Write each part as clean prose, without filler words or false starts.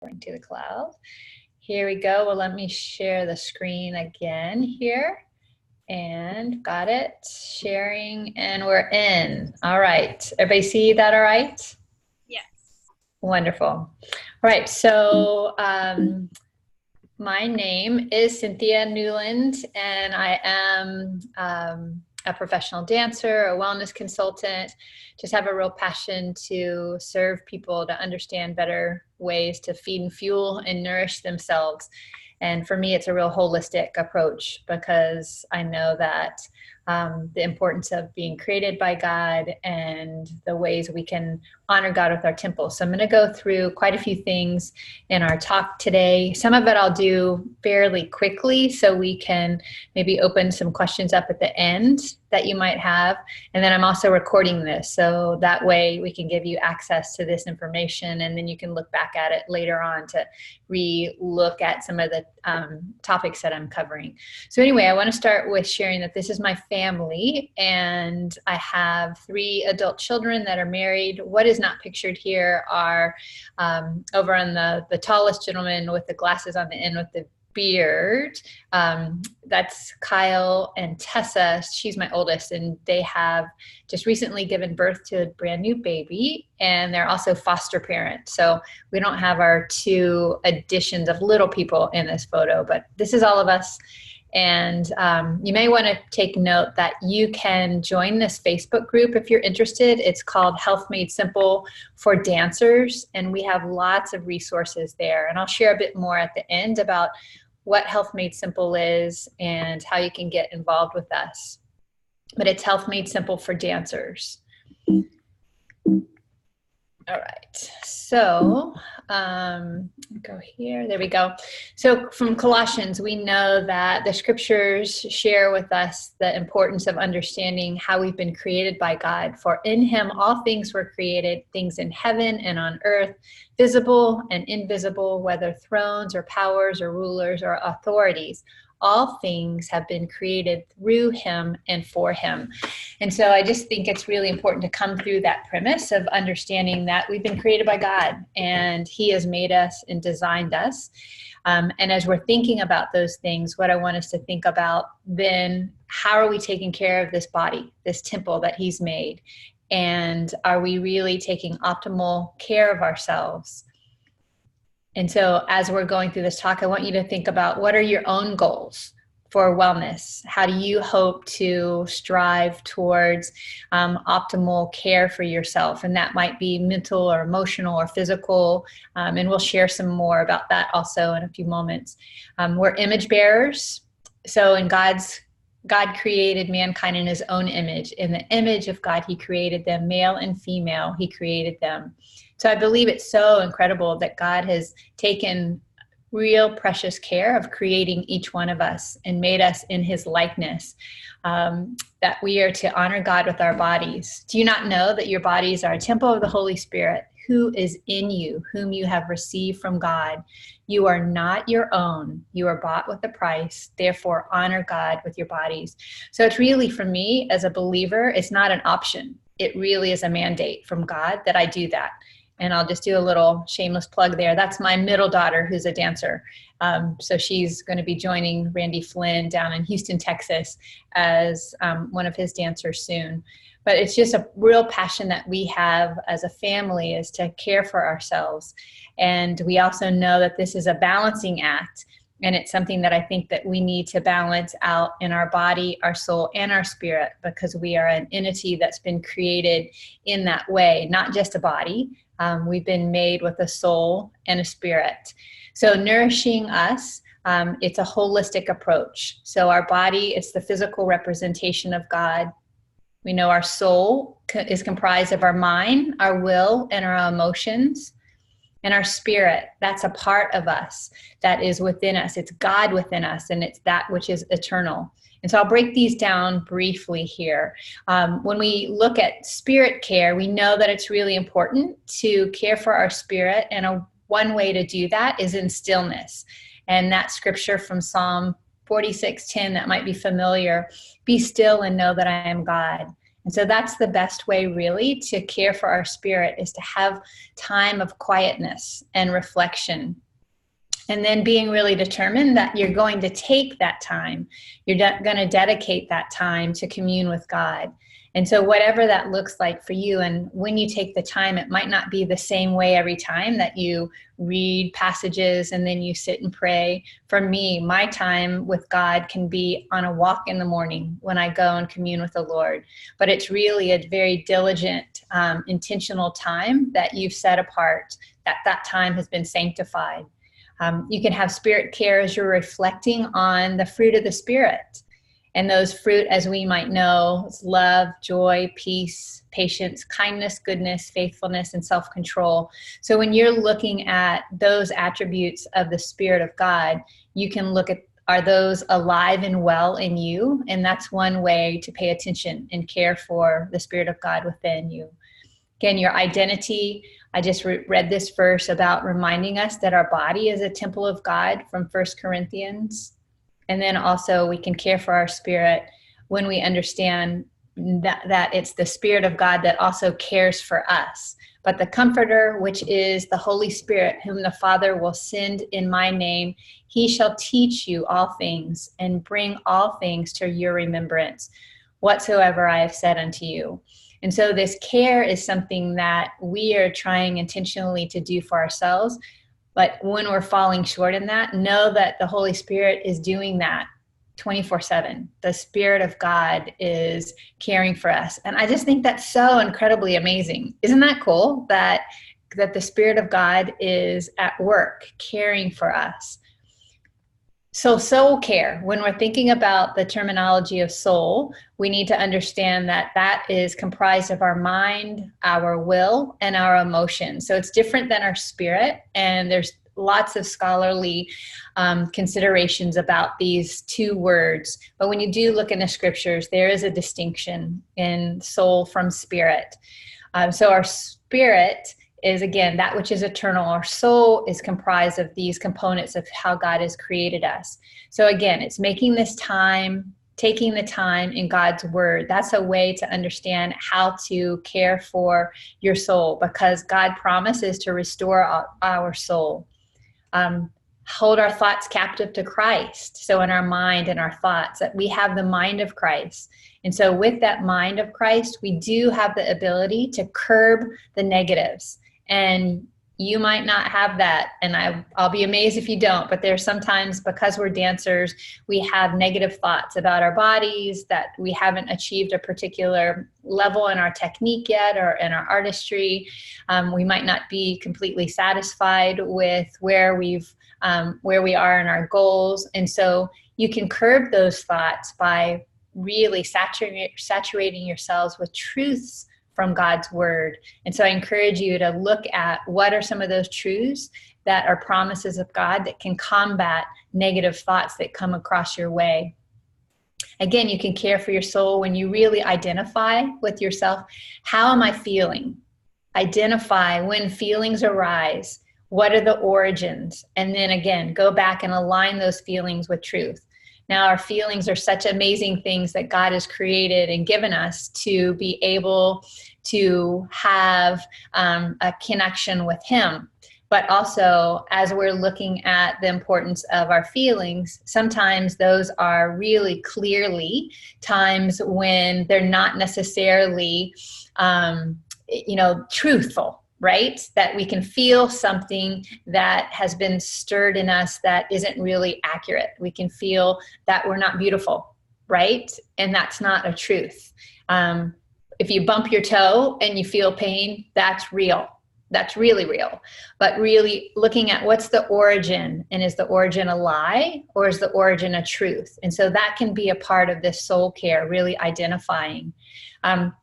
To the cloud. Here we go. Well, let me share the screen again here. And got it. Sharing, and we're in. All right. Everybody see that all right? Yes. Wonderful. All right. So my name is Cynthia Newland, and I am a professional dancer, a wellness consultant. Just have a real passion to serve people to understand better ways to feed and fuel and nourish themselves. And for me, it's a real holistic approach because I know that the importance of being created by God and the ways we can honor God with our temple. So I'm going to go through quite a few things in our talk today. Some of it I'll do fairly quickly so we can maybe open some questions up at the end that you might have. And then I'm also recording this, so that way we can give you access to this information, and then you can look back at it later on to re-look at some of the topics that I'm covering. So anyway, I want to start with sharing that this is my family, and I have 3 adult children that are married. What is not pictured here are over on the tallest gentleman with the glasses on the end with the beard. That's Kyle and Tessa. She's my oldest, and they have just recently given birth to a brand new baby, and they're also foster parents. So we don't have our 2 additions of little people in this photo, but this is all of us. And you may want to take note that you can join this Facebook group if you're interested. It's called Health Made Simple for Dancers, and we have lots of resources there. And I'll share a bit more at the end about what Health Made Simple is and how you can get involved with us. But it's Health Made Simple for Dancers. All right, so go here, there we go. So from Colossians, we know that the scriptures share with us the importance of understanding how we've been created by God. For in him all things were created, things in heaven and on earth, visible and invisible, whether thrones or powers or rulers or authorities. All things have been created through him and for him. And so I just think it's really important to come through that premise of understanding that we've been created by God, and he has made us and designed us. And as we're thinking about those things, what I want us to think about then, how are we taking care of this body, this temple that he's made? And are we really taking optimal care of ourselves? And so as we're going through this talk, I want you to think about, what are your own goals for wellness? How do you hope to strive towards optimal care for yourself? And that might be mental or emotional or physical. And we'll share some more about that also in a few moments. We're image bearers. So in God created mankind in his own image. In the image of God, he created them, male and female, he created them. So I believe it's so incredible that God has taken real precious care of creating each one of us and made us in his likeness, that we are to honor God with our bodies. Do you not know that your bodies are a temple of the Holy Spirit, who is in you, whom you have received from God? You are not your own. You are bought with a price. Therefore, honor God with your bodies. So it's really, for me as a believer, it's not an option. It really is a mandate from God that I do that. And I'll just do a little shameless plug there. That's my middle daughter, who's a dancer. So she's going to be joining Randy Flynn down in Houston, Texas, as one of his dancers soon. But it's just a real passion that we have as a family, is to care for ourselves. And we also know that this is a balancing act. And it's something that I think that we need to balance out in our body, our soul, and our spirit, because we are an entity that's been created in that way, not just a body. We've been made with a soul and a spirit. So nourishing us, it's a holistic approach. So our body, it's the physical representation of God. We know our soul is comprised of our mind, our will, and our emotions. And our spirit, that's a part of us that is within us. It's God within us, and it's that which is eternal. And so I'll break these down briefly here. When we look at spirit care, we know that it's really important to care for our spirit. And one way to do that is in stillness. And that scripture from Psalm 46:10, that might be familiar. Be still and know that I am God. And so that's the best way really to care for our spirit, is to have time of quietness and reflection. And then being really determined that you're going to take that time, you're going to dedicate that time to commune with God. And so whatever that looks like for you, and when you take the time, it might not be the same way every time that you read passages and then you sit and pray. For me, my time with God can be on a walk in the morning when I go and commune with the Lord. But it's really a very diligent, intentional time that you've set apart, that time has been sanctified. You can have spirit care as you're reflecting on the fruit of the Spirit. And those fruit, as we might know, is love, joy, peace, patience, kindness, goodness, faithfulness, and self-control. So when you're looking at those attributes of the Spirit of God, you can look at, are those alive and well in you? And that's one way to pay attention and care for the Spirit of God within you. Again, your identity. I just read this verse about reminding us that our body is a temple of God from 1 Corinthians. And then also we can care for our spirit when we understand that it's the Spirit of God that also cares for us. But the Comforter, which is the Holy Spirit, whom the Father will send in my name, he shall teach you all things and bring all things to your remembrance, whatsoever I have said unto you. And so this care is something that we are trying intentionally to do for ourselves. But when we're falling short in that, know that the Holy Spirit is doing that 24/7. The Spirit of God is caring for us. And I just think that's so incredibly amazing. Isn't that cool that the Spirit of God is at work caring for us? So soul care, when we're thinking about the terminology of soul, we need to understand that that is comprised of our mind, our will, and our emotions. So it's different than our spirit, and there's lots of scholarly considerations about these two words. But when you do look in the scriptures, there is a distinction in soul from spirit. So our spirit is, again, that which is eternal. Our soul is comprised of these components of how God has created us. So again, it's making this time, taking the time in God's word. That's a way to understand how to care for your soul, because God promises to restore our soul. Hold our thoughts captive to Christ. So in our mind and our thoughts, that we have the mind of Christ. And so with that mind of Christ, we do have the ability to curb the negatives. And you might not have that, and I'll be amazed if you don't, but there's sometimes, because we're dancers, we have negative thoughts about our bodies, that we haven't achieved a particular level in our technique yet or in our artistry. We might not be completely satisfied with where we are in our goals. And so you can curb those thoughts by really saturating yourselves with truths from God's word. And so I encourage you to look at what are some of those truths that are promises of God that can combat negative thoughts that come across your way. Again, you can care for your soul when you really identify with yourself. How am I feeling? Identify when feelings arise. What are the origins? And then again, go back and align those feelings with truth. Now, our feelings are such amazing things that God has created and given us to be able to have a connection with Him. But also, as we're looking at the importance of our feelings, sometimes those are really clearly times when they're not necessarily, truthful. Right? That we can feel something that has been stirred in us that isn't really accurate. We can feel that we're not beautiful, right? And that's not a truth. If you bump your toe and you feel pain, that's real. That's really real. But really looking at what's the origin, and is the origin a lie or is the origin a truth? And so that can be a part of this soul care, really identifying.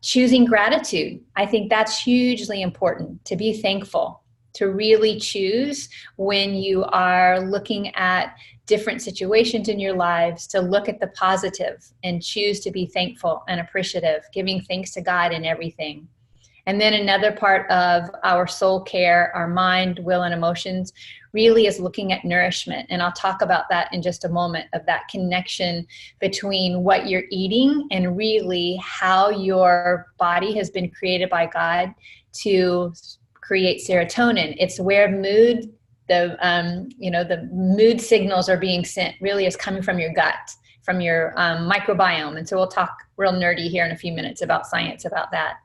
Choosing gratitude. I think that's hugely important, to be thankful, to really choose when you are looking at different situations in your lives, to look at the positive and choose to be thankful and appreciative, giving thanks to God in everything. And then another part of our soul care, our mind, will, and emotions really is looking at nourishment. And I'll talk about that in just a moment, of that connection between what you're eating and really how your body has been created by God to create serotonin. It's where mood, the mood signals are being sent, really is coming from your gut, from your microbiome. And so we'll talk real nerdy here in a few minutes about science about that.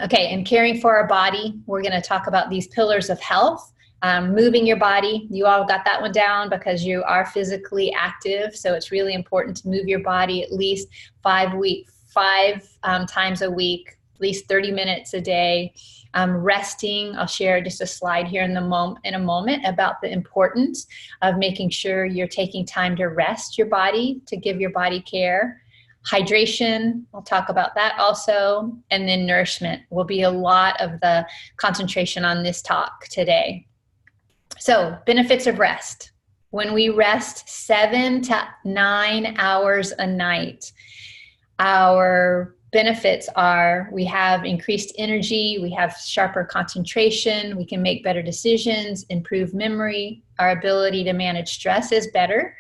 Okay, and caring for our body, we're going to talk about these pillars of health. Moving your body, you all got that one down because you are physically active. So it's really important to move your body at least 5 times a week, at least 30 minutes a day. Resting, I'll share just a slide here in a moment about the importance of making sure you're taking time to rest your body, to give your body care. Hydration, I'll talk about that also. And then nourishment will be a lot of the concentration on this talk today. So, benefits of rest. When we rest 7 to 9 hours a night, our benefits are we have increased energy, we have sharper concentration, we can make better decisions, improve memory, our ability to manage stress is better,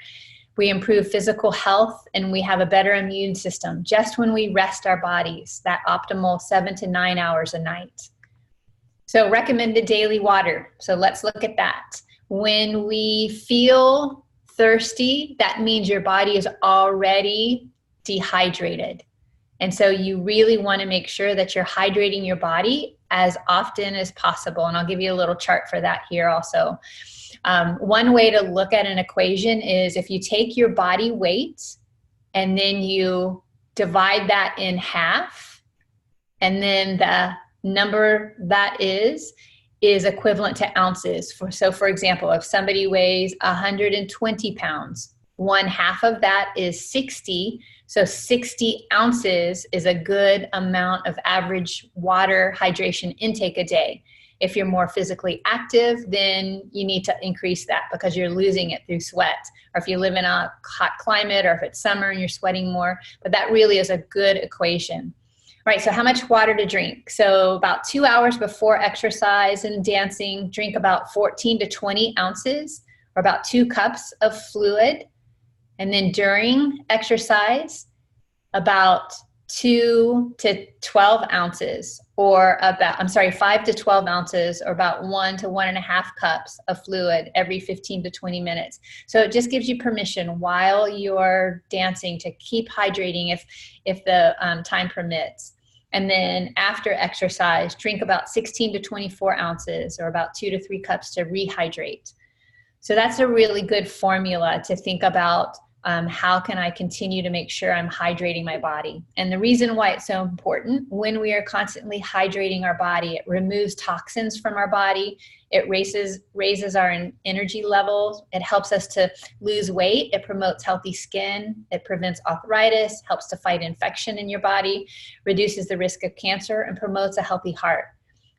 we improve physical health, and we have a better immune system just when we rest our bodies, that optimal 7 to 9 hours a night. So recommended daily water. So let's look at that. When we feel thirsty, that means your body is already dehydrated. And so you really want to make sure that you're hydrating your body as often as possible. And I'll give you a little chart for that here also. One way to look at an equation is if you take your body weight and then you divide that in half, and then the number that is equivalent to ounces. So for example, if somebody weighs 120 pounds, 1/2 of that is 60. So 60 ounces is a good amount of average water hydration intake a day. If you're more physically active, then you need to increase that because you're losing it through sweat. Or if you live in a hot climate, or if it's summer and you're sweating more, but that really is a good equation. All right, so how much water to drink? So about 2 hours before exercise and dancing, drink about 14 to 20 ounces, or about 2 cups of fluid. And then during exercise, about 2 to 12 ounces, or 5 to 12 ounces, or about 1 to 1.5 cups of fluid every 15 to 20 minutes. So it just gives you permission while you're dancing to keep hydrating if the time permits. And then after exercise, drink about 16 to 24 ounces, or about 2 to 3 cups to rehydrate. So that's a really good formula to think about. How can I continue to make sure I'm hydrating my body? And the reason why it's so important, when we are constantly hydrating our body, it removes toxins from our body. It raises our energy levels. It helps us to lose weight. It promotes healthy skin. It prevents arthritis, helps to fight infection in your body, reduces the risk of cancer, and promotes a healthy heart.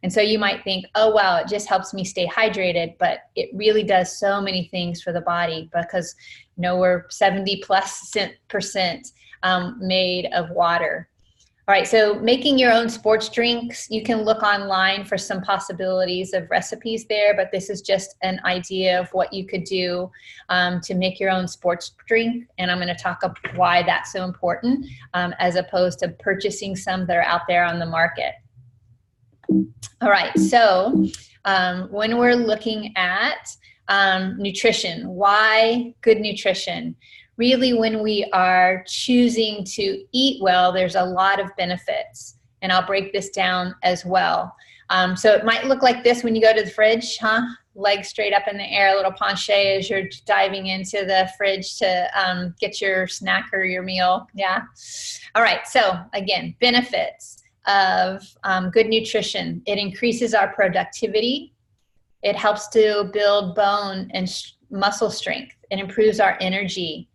And so you might think, oh, wow, it just helps me stay hydrated, but it really does so many things for the body because, we're 70+% made of water. All right, so making your own sports drinks, you can look online for some possibilities of recipes there, but this is just an idea of what you could do to make your own sports drink. And I'm going to talk about why that's so important as opposed to purchasing some that are out there on the market. All right, so when we're looking at nutrition, why good nutrition? Really, when we are choosing to eat well, there's a lot of benefits, and I'll break this down as well. So it might look like this when you go to the fridge, legs straight up in the air, a little penché as you're diving into the fridge to get your snack or your meal. Yeah. All right, so again, benefits of good nutrition. It increases our productivity. It helps to build bone and muscle strength. It improves our energy.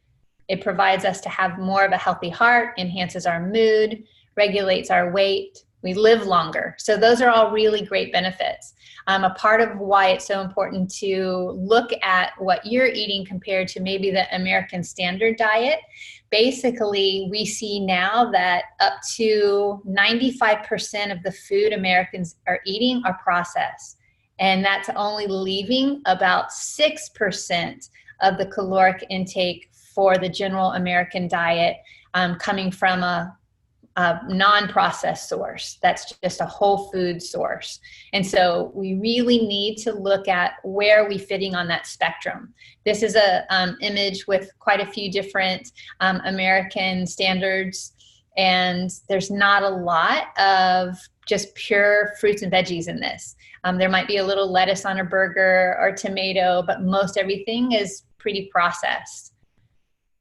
It provides us to have more of a healthy heart, enhances our mood, regulates our weight. We live longer. So those are all really great benefits. A part of why it's so important to look at what you're eating compared to maybe the American standard diet. Basically, we see now that up to 95% of the food Americans are eating are processed. And that's only leaving about 6% of the caloric intake for the general American diet coming from a non-processed source. That's just a whole food source. And so we really need to look at where are we fitting on that spectrum. This is a image with quite a few different American standards, and there's not a lot of just pure fruits and veggies in this. There might be a little lettuce on a burger or tomato, but most everything is pretty processed.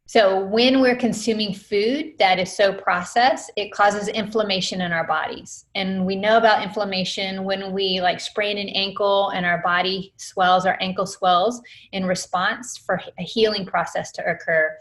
So when we're consuming food that is so processed, it causes inflammation in our bodies. And we know about inflammation when we like sprain an ankle and our body swells, our ankle swells in response for a healing process to occur.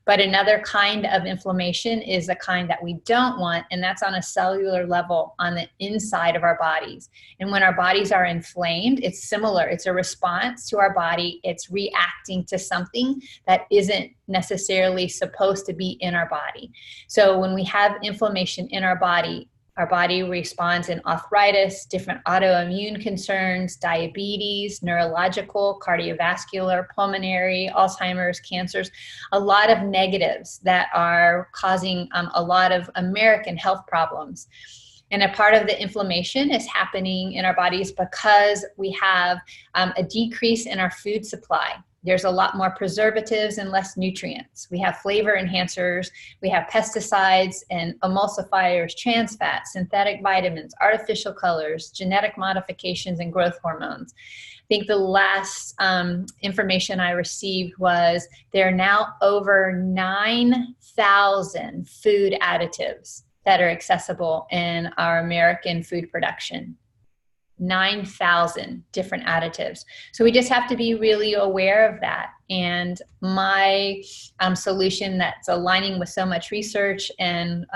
But another kind of inflammation is the kind that we don't want, and that's on a cellular level on the inside of our bodies. And when our bodies are inflamed, it's similar. It's a response to our body. It's reacting to something that isn't necessarily supposed to be in our body. So when we have inflammation in our body responds in arthritis, different autoimmune concerns, diabetes, neurological, cardiovascular, pulmonary, Alzheimer's, cancers, a lot of negatives that are causing a lot of American health problems. And a part of the inflammation is happening in our bodies because we have a decrease in our food supply. There's a lot more preservatives and less nutrients. We have flavor enhancers, we have pesticides and emulsifiers, trans fats, synthetic vitamins, artificial colors, genetic modifications, and growth hormones. I think the last information I received was there are now over 9,000 food additives that are accessible in our American food production. 9,000 different additives. So we just have to be really aware of that. And my solution that's aligning with so much research and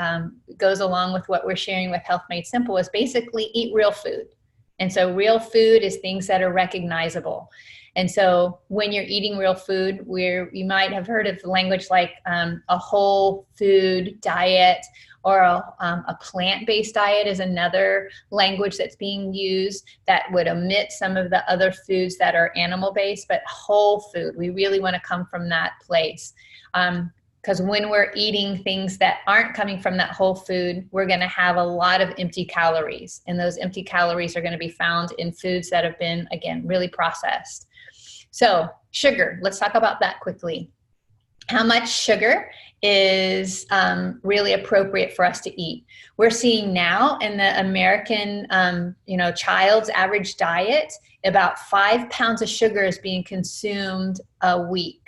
goes along with what we're sharing with Health Made Simple is basically eat real food. And so real food is things that are recognizable. And so when you're eating real food, you might have heard of language like a whole food diet, or a plant-based diet is another language that's being used that would omit some of the other foods that are animal-based, but whole food. We really want to come from that place. Because when we're eating things that aren't coming from that whole food, we're going to have a lot of empty calories. And those empty calories are going to be found in foods that have been, again, really processed. So sugar, let's talk about that quickly. How much sugar is really appropriate for us to eat? We're seeing now in the American, child's average diet, about 5 pounds of sugar is being consumed a week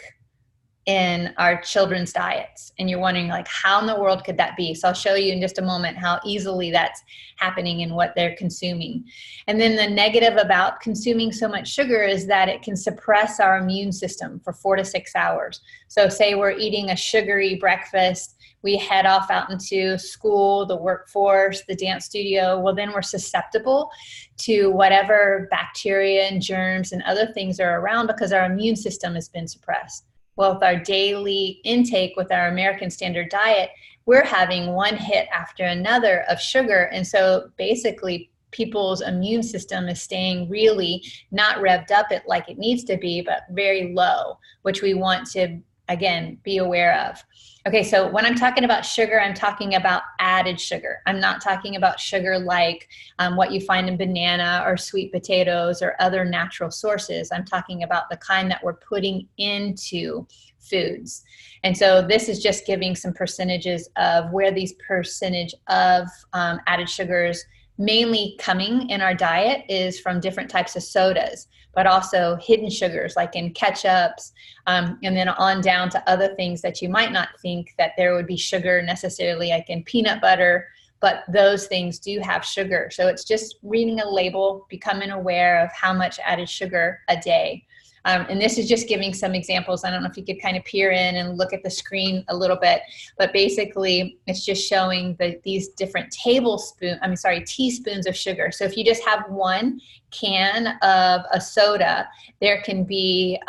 in our children's diets. And you're wondering, like, how in the world could that be? So I'll show you in just a moment how easily that's happening in what they're consuming. And then the negative about consuming so much sugar is that it can suppress our immune system for 4 to 6 hours. So say we're eating a sugary breakfast, we head off out into school, the workforce, the dance studio. Well, then we're susceptible to whatever bacteria and germs and other things are around because our immune system has been suppressed. Well, with our daily intake with our American standard diet, we're having one hit after another of sugar. And so basically people's immune system is staying really not revved up like it needs to be, but very low, which we want to, again, be aware of. Okay, so when I'm talking about sugar, I'm talking about added sugar. I'm not talking about sugar like what you find in banana or sweet potatoes or other natural sources. I'm talking about the kind that we're putting into foods. And so this is just giving some percentages of where these percentage of added sugars mainly coming in our diet is from different types of sodas, but also hidden sugars like in ketchups, and then on down to other things that you might not think that there would be sugar necessarily, like in peanut butter, but those things do have sugar. So it's just reading a label, becoming aware of how much added sugar a day. And this is just giving some examples. I don't know if you could kind of peer in and look at the screen a little bit, but basically it's just showing these different teaspoons of sugar. So if you just have one can of a soda, there can be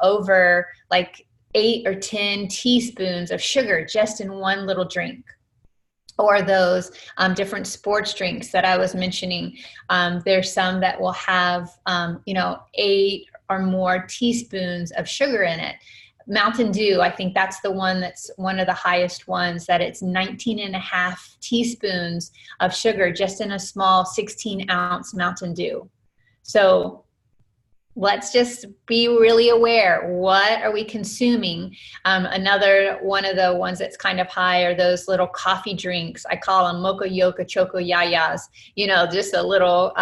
over like 8 or 10 teaspoons of sugar just in one little drink. Or those different sports drinks that I was mentioning. There's some that will have, 8 or more teaspoons of sugar in it. Mountain Dew, I think that's the one that's one of the highest ones, that it's 19.5 teaspoons of sugar just in a small 16-ounce Mountain Dew. So let's just be really aware. What are we consuming? Another one of the ones that's kind of high are those little coffee drinks. I call them mocha, yoka, choco, yayas. Just a little,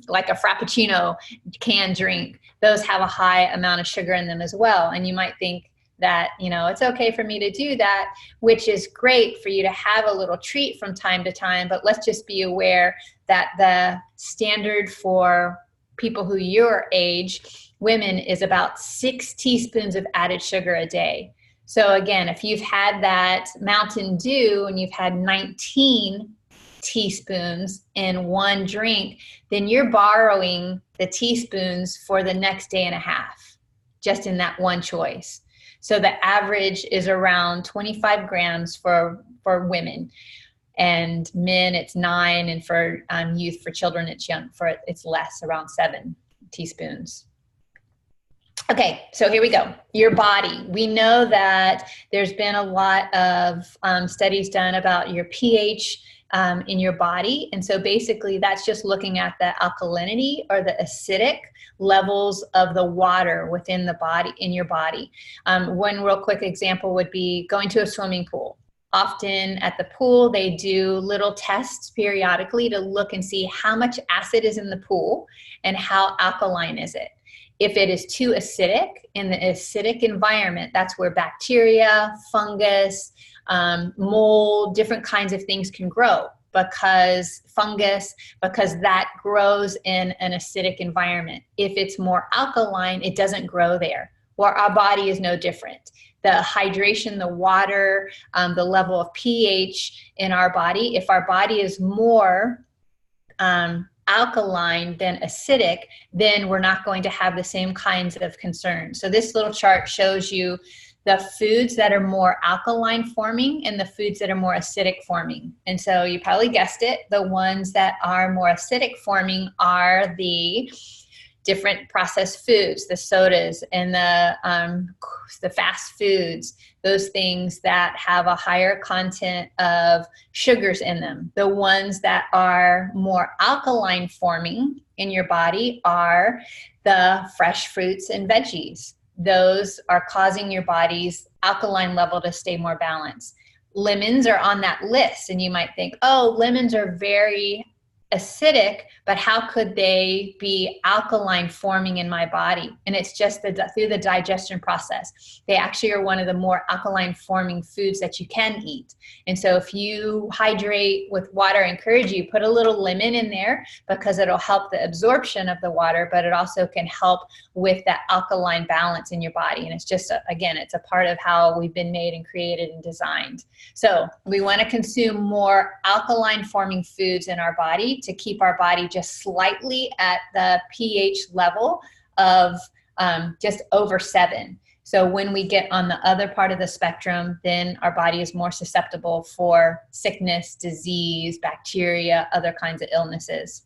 like a Frappuccino can drink. Those have a high amount of sugar in them as well. And you might think that, it's okay for me to do that, which is great for you to have a little treat from time to time. But let's just be aware that the standard for people who your age, women, is about 6 teaspoons of added sugar a day. So again, if you've had that Mountain Dew and you've had 19 teaspoons in one drink, then you're borrowing the teaspoons for the next day and a half, just in that one choice. So the average is around 25 grams for women. And men, it's 9, and for youth, for children, it's less, around 7 teaspoons. Okay, so here we go. Your body. We know that there's been a lot of studies done about your pH in your body, and so basically that's just looking at the alkalinity or the acidic levels of the water within the body, in your body. One real quick example would be going to a swimming pool. Often at the pool, they do little tests periodically to look and see how much acid is in the pool and how alkaline is it. If it is too acidic, in the acidic environment, that's where bacteria, fungus, mold, different kinds of things can grow, because that grows in an acidic environment. If it's more alkaline, it doesn't grow there. Well, our body is no different. The hydration, the water, the level of pH in our body, if our body is more alkaline than acidic, then we're not going to have the same kinds of concerns. So this little chart shows you the foods that are more alkaline forming and the foods that are more acidic forming. And so you probably guessed it, the ones that are more acidic forming are the different processed foods, the sodas and the fast foods, those things that have a higher content of sugars in them. The ones that are more alkaline forming in your body are the fresh fruits and veggies. Those are causing your body's alkaline level to stay more balanced. Lemons are on that list, and you might think, oh, lemons are very acidic, but how could they be alkaline forming in my body? And it's just through the digestion process. They actually are one of the more alkaline forming foods that you can eat. And so if you hydrate with water, I encourage you, put a little lemon in there, because it'll help the absorption of the water, but it also can help with that alkaline balance in your body. And it's just, again, it's a part of how we've been made and created and designed. So we want to consume more alkaline forming foods in our body to keep our body just slightly at the pH level of just over 7. So when we get on the other part of the spectrum, then our body is more susceptible for sickness, disease, bacteria, other kinds of illnesses.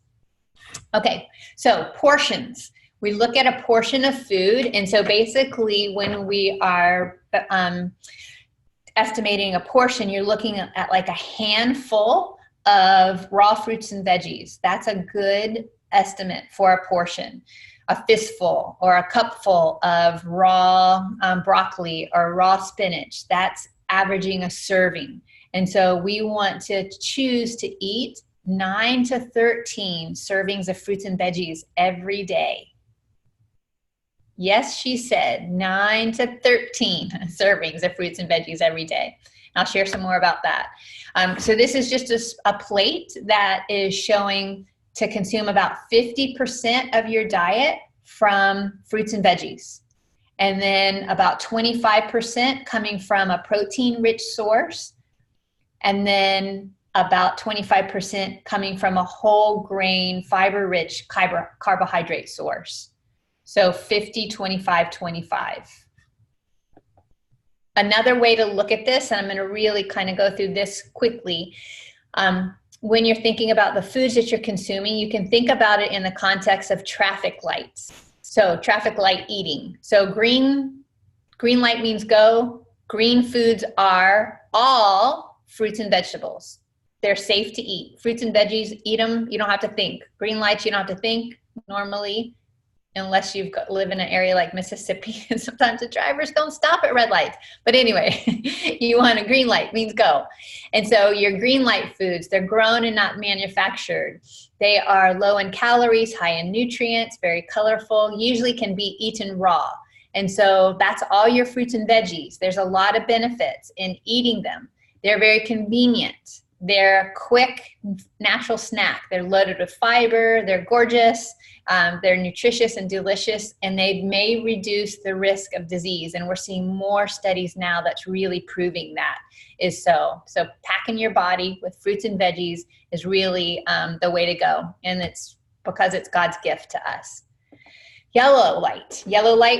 Okay, so portions. We look at a portion of food, and so basically when we are estimating a portion, you're looking at like a handful of raw fruits and veggies. That's a good estimate for a portion. A fistful or a cupful of raw broccoli or raw spinach, that's averaging a serving. And so we want to choose to eat 9 to 13 servings of fruits and veggies every day. Yes, she said 9 to 13 servings of fruits and veggies every day. I'll share some more about that. So this is just a plate that is showing to consume about 50% of your diet from fruits and veggies. And then about 25% coming from a protein-rich source. And then about 25% coming from a whole grain, fiber-rich carbohydrate source. So 50, 25, 25. Another way to look at this, and I'm going to really kind of go through this quickly, when you're thinking about the foods that you're consuming, you can think about it in the context of traffic lights. So traffic light eating. So green light means go. Green foods are all fruits and vegetables. They're safe to eat. Fruits and veggies, eat them. You don't have to think. Green lights, you don't have to think normally, unless you live in an area like Mississippi, and sometimes the drivers don't stop at red lights. But anyway, you want a green light, means go. And so your green light foods, they're grown and not manufactured. They are low in calories, high in nutrients, very colorful, usually can be eaten raw. And so that's all your fruits and veggies. There's a lot of benefits in eating them. They're very convenient. They're a quick, natural snack. They're loaded with fiber. They're gorgeous. They're nutritious and delicious, and they may reduce the risk of disease. And we're seeing more studies now that's really proving that is so. So packing your body with fruits and veggies is really the way to go. And it's because it's God's gift to us. Yellow light,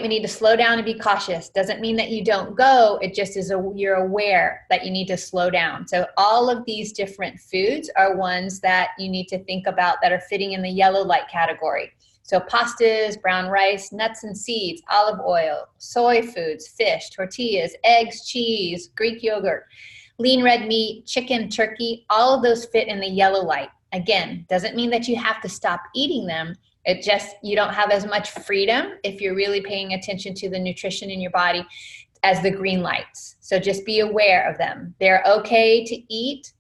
we need to slow down and be cautious. Doesn't mean that you don't go. It just is you're aware that you need to slow down. So all of these different foods are ones that you need to think about that are fitting in the yellow light category. So pastas, brown rice, nuts and seeds, olive oil, soy foods, fish, tortillas, eggs, cheese, Greek yogurt, lean red meat, chicken, turkey, all of those fit in the yellow light. Again, doesn't mean that you have to stop eating them. It just, you don't have as much freedom if you're really paying attention to the nutrition in your body as the green lights. So just be aware of them. They're okay to eat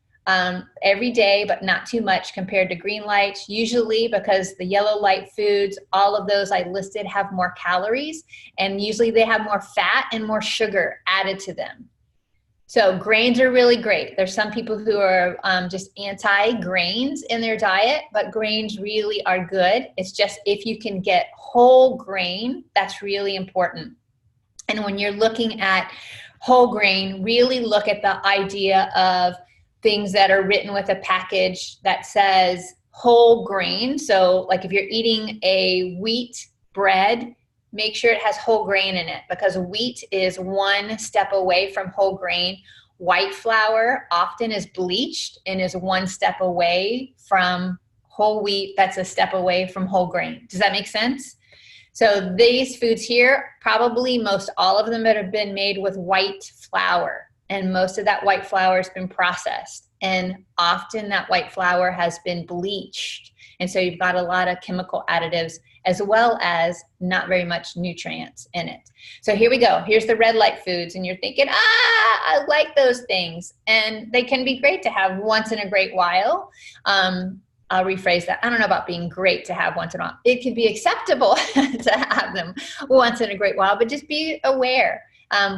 every day, but not too much compared to green lights, usually because the yellow light foods, all of those I listed have more calories, and usually they have more fat and more sugar added to them. So grains are really great. There's some people who are just anti-grains in their diet, but grains really are good. It's just if you can get whole grain, that's really important. And when you're looking at whole grain, really look at the idea of things that are written with a package that says whole grain. So like if you're eating a wheat bread, make sure it has whole grain in it, because wheat is one step away from whole grain. White flour often is bleached and is one step away from whole wheat. That's a step away from whole grain. Does that make sense? So these foods here, probably most all of them that have been made with white flour, and most of that white flour has been processed. And often that white flour has been bleached. And so you've got a lot of chemical additives as well as not very much nutrients in it. So here we go. Here's the red light foods. And you're thinking, I like those things. And they can be great to have once in a great while. I'll rephrase that. I don't know about being great to have once in a while. It can be acceptable to have them once in a great while, but just be aware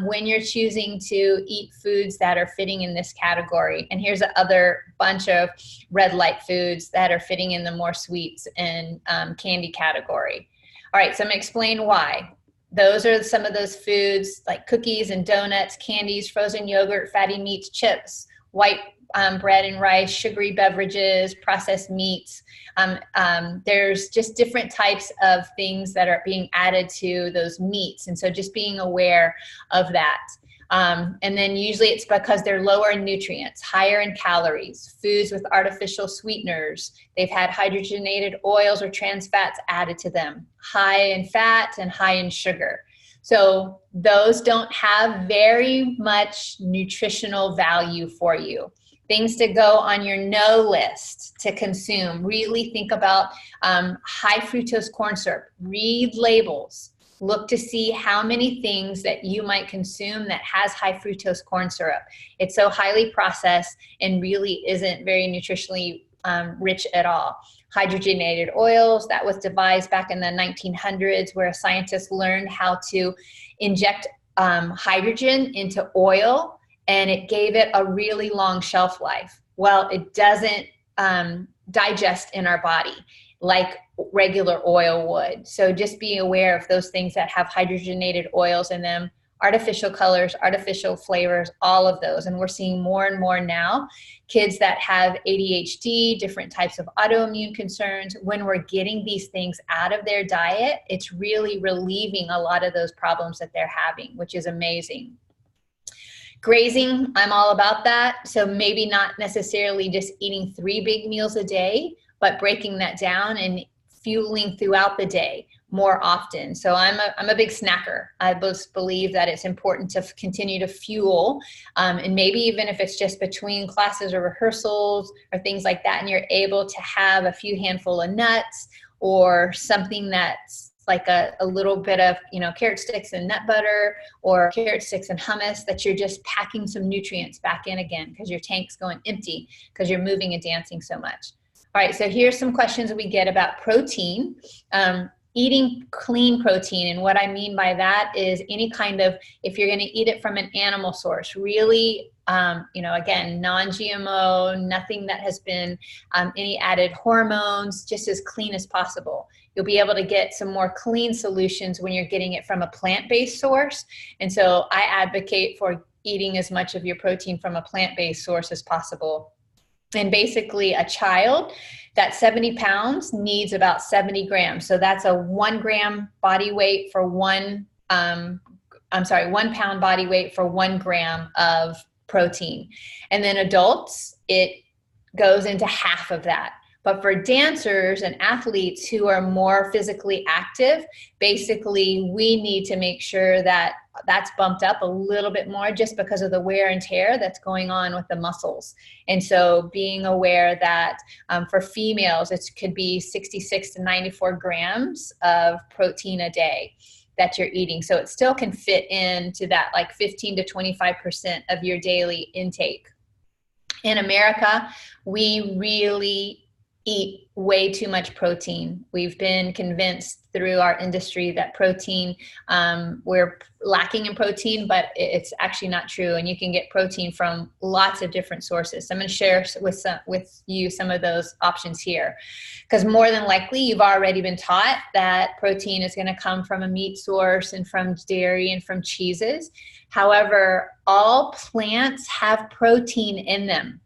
when you're choosing to eat foods that are fitting in this category. And here's another bunch of red light foods that are fitting in the more sweets and candy category. All right, so I'm gonna explain why. Those are some of those foods like cookies and donuts, candies, frozen yogurt, fatty meats, chips, white bread and rice, sugary beverages, processed meats. There's just different types of things that are being added to those meats. And so just being aware of that. And then usually it's because they're lower in nutrients, higher in calories, foods with artificial sweeteners. They've had hydrogenated oils or trans fats added to them, high in fat and high in sugar. So those don't have very much nutritional value for you. Things to go on your no list to consume. Really think about high fructose corn syrup. Read labels. Look to see how many things that you might consume that has high fructose corn syrup. It's so highly processed and really isn't very nutritionally rich at all. Hydrogenated oils, that was devised back in the 1900s, where scientists learned how to inject hydrogen into oil, and it gave it a really long shelf life. Well, it doesn't digest in our body like regular oil would. So just be aware of those things that have hydrogenated oils in them, artificial colors, artificial flavors, all of those. And we're seeing more and more now kids that have ADHD, different types of autoimmune concerns. When we're getting these things out of their diet, it's really relieving a lot of those problems that they're having, which is amazing. Grazing, I'm all about that. So maybe not necessarily just eating 3 big meals a day, but breaking that down and fueling throughout the day more often. So I'm a big snacker. I both believe that it's important to continue to fuel, and maybe even if it's just between classes or rehearsals or things like that, and you're able to have a few handful of nuts or something that's like a little bit of, carrot sticks and nut butter, or carrot sticks and hummus, that you're just packing some nutrients back in again because your tank's going empty because you're moving and dancing so much. All right, so here's some questions that we get about protein. Eating clean protein, and what I mean by that is any kind of, if you're going to eat it from an animal source, really, again, non-GMO, nothing that has been any added hormones, just as clean as possible. You'll be able to get some more clean solutions when you're getting it from a plant-based source. And so I advocate for eating as much of your protein from a plant-based source as possible. And basically a child that's 70 pounds needs about 70 grams. So that's a 1 gram body weight for 1 pound body weight for 1 gram of protein. And then adults, it goes into half of that. But for dancers and athletes who are more physically active, basically we need to make sure that that's bumped up a little bit more just because of the wear and tear that's going on with the muscles. And so being aware that for females, it could be 66 to 94 grams of protein a day that you're eating. So it still can fit into that like 15 to 25% of your daily intake. In America, we really eat way too much protein. We've been convinced through our industry that protein, we're lacking in protein, but it's actually not true. And you can get protein from lots of different sources. So I'm going to share with you some of those options here, because more than likely you've already been taught that protein is going to come from a meat source and from dairy and from cheeses. However, all plants have protein in them.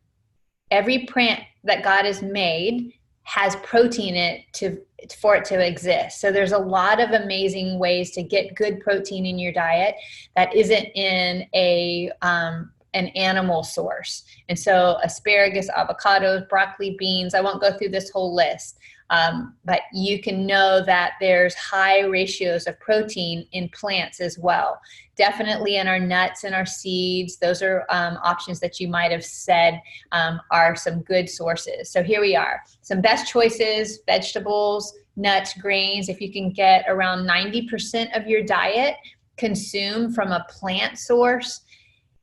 Every plant that God has made has protein in it for it to exist. So there's a lot of amazing ways to get good protein in your diet that isn't in an animal source. And so asparagus, avocados, broccoli, beans, I won't go through this whole list, but you can know that there's high ratios of protein in plants as well. Definitely in our nuts and our seeds. Those are options that you might have said are some good sources. So here we are. Some best choices: vegetables, nuts, grains. If you can get around 90% of your diet consumed from a plant source,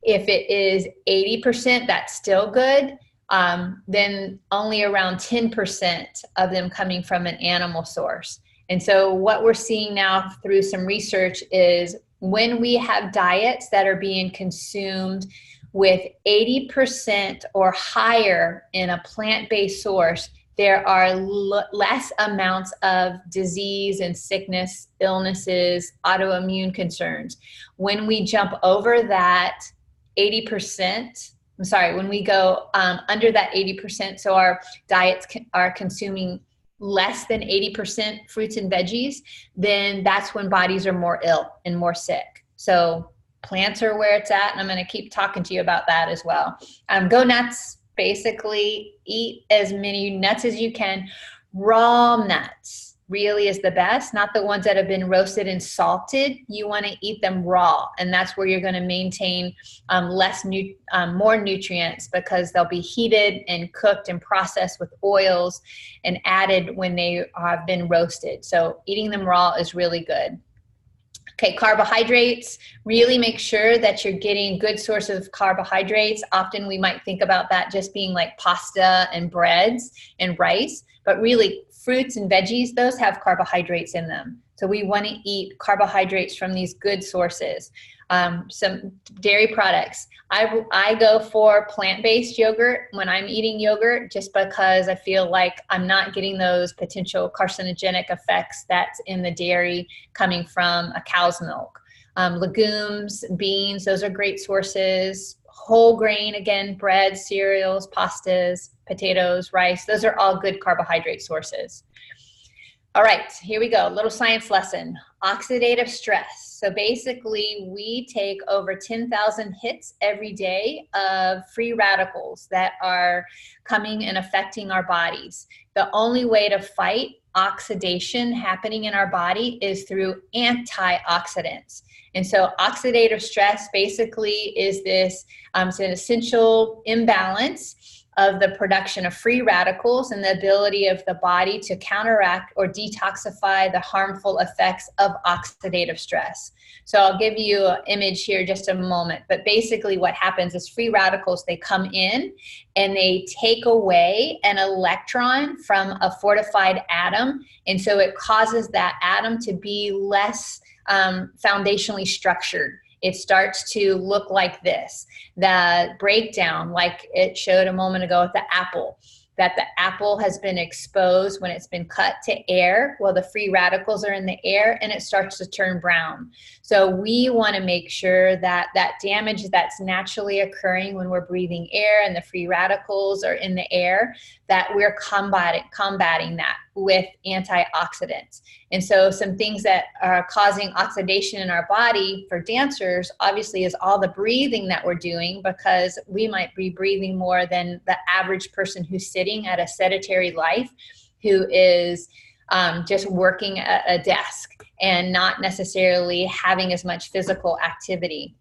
if it is 80%, that's still good. Then only around 10% of them coming from an animal source. And so what we're seeing now through some research is when we have diets that are being consumed with 80% or higher in a plant-based source, there are less amounts of disease and sickness, illnesses, autoimmune concerns. When we jump over that 80%, when we go under that 80%, so our diets are consuming less than 80% fruits and veggies, then that's when bodies are more ill and more sick. So plants are where it's at, and I'm going to keep talking to you about that as well. Go nuts. Basically, eat as many nuts as you can. Raw nuts really is the best, not the ones that have been roasted and salted. You want to eat them raw, and that's where you're going to maintain more nutrients, because they'll be heated and cooked and processed with oils and added when they have been roasted. So eating them raw is really good. Okay, carbohydrates, really make sure that you're getting good sources of carbohydrates. Often we might think about that just being like pasta and breads and rice, but really fruits and veggies, those have carbohydrates in them. So we want to eat carbohydrates from these good sources. Some dairy products. I go for plant-based yogurt when I'm eating yogurt, just because I feel like I'm not getting those potential carcinogenic effects that's in the dairy coming from a cow's milk. Legumes, beans, those are great sources. Whole grain, again, bread, cereals, pastas, potatoes, rice, those are all good carbohydrate sources. All right, here we go. Little science lesson. Oxidative stress. So basically, we take over 10,000 hits every day of free radicals that are coming and affecting our bodies. The only way to fight oxidation happening in our body is through antioxidants. And so oxidative stress basically is this, it's an essential imbalance of the production of free radicals and the ability of the body to counteract or detoxify the harmful effects of oxidative stress. So I'll give you an image here just a moment, but basically what happens is free radicals, they come in and they take away an electron from a fortified atom, and so it causes that atom to be less foundationally structured. It starts to look like this. The breakdown, like it showed a moment ago with the apple, that the apple has been exposed when it's been cut to air. Well, the free radicals are in the air and it starts to turn brown. So we want to make sure that that damage that's naturally occurring when we're breathing air and the free radicals are in the air, that we're combating that with antioxidants. And so some things that are causing oxidation in our body for dancers, obviously, is all the breathing that we're doing, because we might be breathing more than the average person who's sitting at a sedentary life, who is just working at a desk and not necessarily having as much physical activity.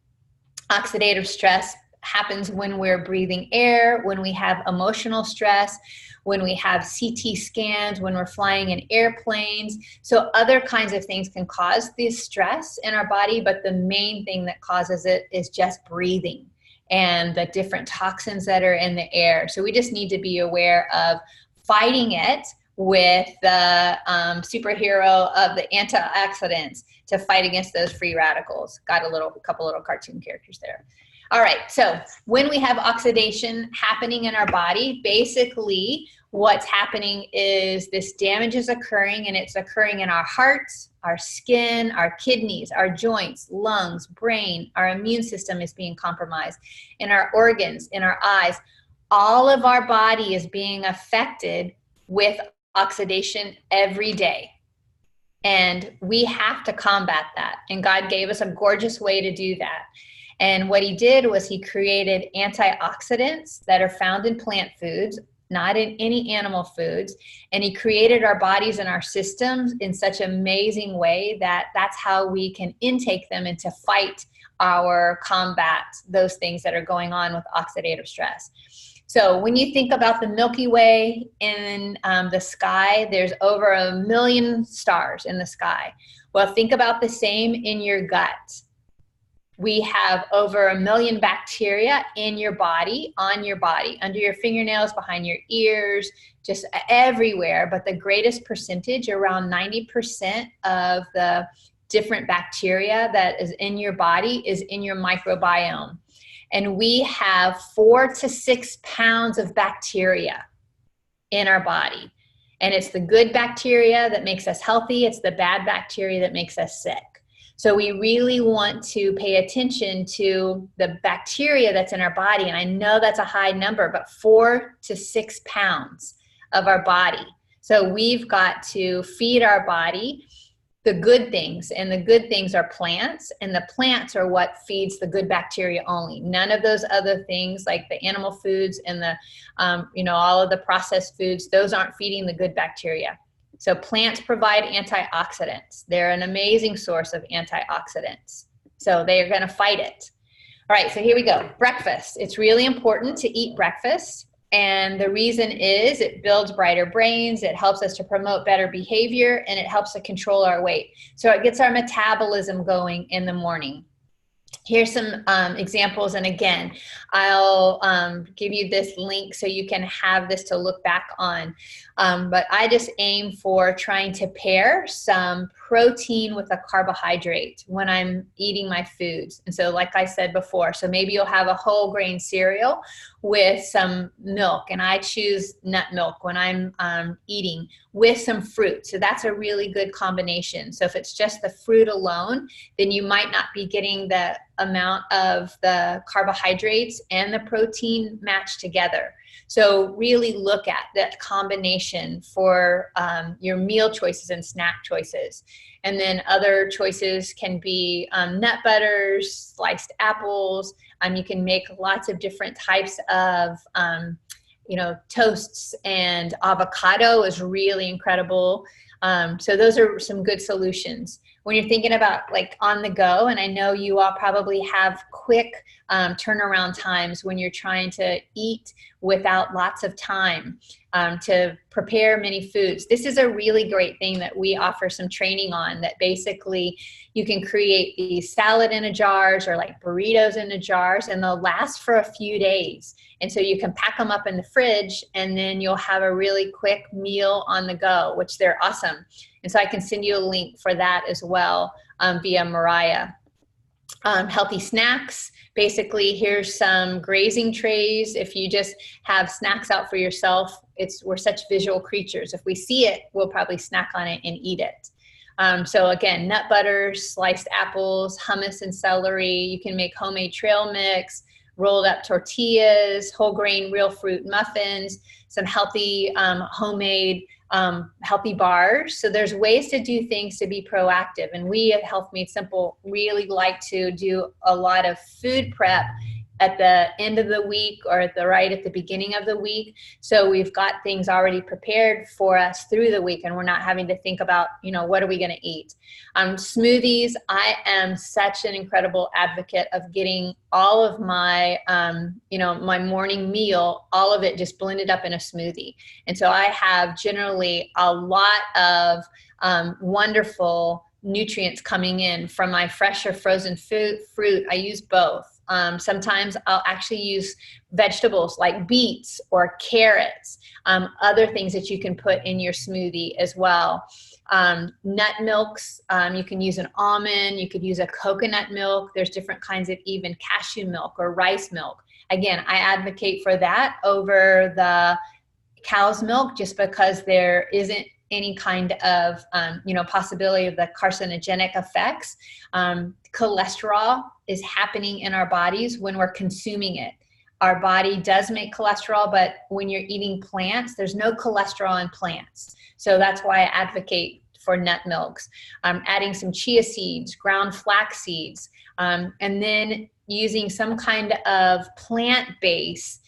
Oxidative stress happens when we're breathing air, when we have emotional stress, when we have CT scans, when we're flying in airplanes. So other kinds of things can cause this stress in our body, but the main thing that causes it is just breathing and the different toxins that are in the air. So we just need to be aware of fighting it with the superhero of the antioxidants to fight against those free radicals. Got a couple little cartoon characters there. All right, so when we have oxidation happening in our body, basically what's happening is this damage is occurring, and it's occurring in our hearts, our skin, our kidneys, our joints, lungs, brain. Our immune system is being compromised, in our organs, in our eyes. All of our body is being affected with oxidation every day. And we have to combat that. And God gave us a gorgeous way to do that. And what he did was he created antioxidants that are found in plant foods, not in any animal foods. And he created our bodies and our systems in such an amazing way that that's how we can intake them and to fight our combat those things that are going on with oxidative stress. So when you think about the Milky Way in the sky, there's over 1 million stars in the sky. Well, think about the same in your gut. We have over 1 million bacteria in your body, on your body, under your fingernails, behind your ears, just everywhere. But the greatest percentage, around 90% of the different bacteria that is in your body, is in your microbiome. And we have 4 to 6 pounds of bacteria in our body. And it's the good bacteria that makes us healthy. It's the bad bacteria that makes us sick. So we really want to pay attention to the bacteria that's in our body. And I know that's a high number, but 4 to 6 pounds of our body. So we've got to feed our body the good things, and the good things are plants, and the plants are what feeds the good bacteria only. None of those other things like the animal foods and the, all of the processed foods, those aren't feeding the good bacteria. So plants provide antioxidants. They're an amazing source of antioxidants. So they are going to fight it. All right, so here we go. Breakfast. It's really important to eat breakfast. And the reason is it builds brighter brains, it helps us to promote better behavior, and it helps to control our weight. So it gets our metabolism going in the morning. Here's some examples, and again, I'll give you this link so you can have this to look back on. But I just aim for trying to pair some protein with a carbohydrate when I'm eating my foods. And so like I said before, so maybe you'll have a whole grain cereal with some milk, and I choose nut milk when I'm eating with some fruit. So that's a really good combination. So if it's just the fruit alone, then you might not be getting the amount of the carbohydrates and the protein matched together. So really look at that combination for your meal choices and snack choices. And then other choices can be nut butters, sliced apples. You can make lots of different types of toasts, and avocado is really incredible. So those are some good solutions. When you're thinking about like on the go, and I know you all probably have quick turnaround times when you're trying to eat without lots of time to prepare many foods. This is a really great thing that we offer some training on, that basically you can create these salad in a jars or like burritos in the jars, and they'll last for a few days. And so you can pack them up in the fridge, and then you'll have a really quick meal on the go, which they're awesome. And so I can send you a link for that as well via Mariah. Healthy snacks. Basically, here's some grazing trays. If you just have snacks out for yourself, we're such visual creatures. If we see it, we'll probably snack on it and eat it. So again, nut butters, sliced apples, hummus and celery. You can make homemade trail mix, rolled up tortillas, whole grain real fruit muffins, some healthy homemade healthy bars. So there's ways to do things to be proactive. And we at Health Made Simple really like to do a lot of food prep at the end of the week or at the beginning of the week. So we've got things already prepared for us through the week, and we're not having to think about, what are we going to eat? Smoothies. I am such an incredible advocate of getting all of my, my morning meal, all of it just blended up in a smoothie. And so I have generally a lot of wonderful nutrients coming in from my fresh or frozen fruit. I use both. Sometimes I'll actually use vegetables like beets or carrots, other things that you can put in your smoothie as well. Nut milks, you can use an almond, you could use a coconut milk. There's different kinds of even cashew milk or rice milk. Again, I advocate for that over the cow's milk just because there isn't any kind of, possibility of the carcinogenic effects. Cholesterol is happening in our bodies when we're consuming it. Our body does make cholesterol, but when you're eating plants, there's no cholesterol in plants. So that's why I advocate for nut milks. Adding some chia seeds, ground flax seeds, and then using some kind of plant-based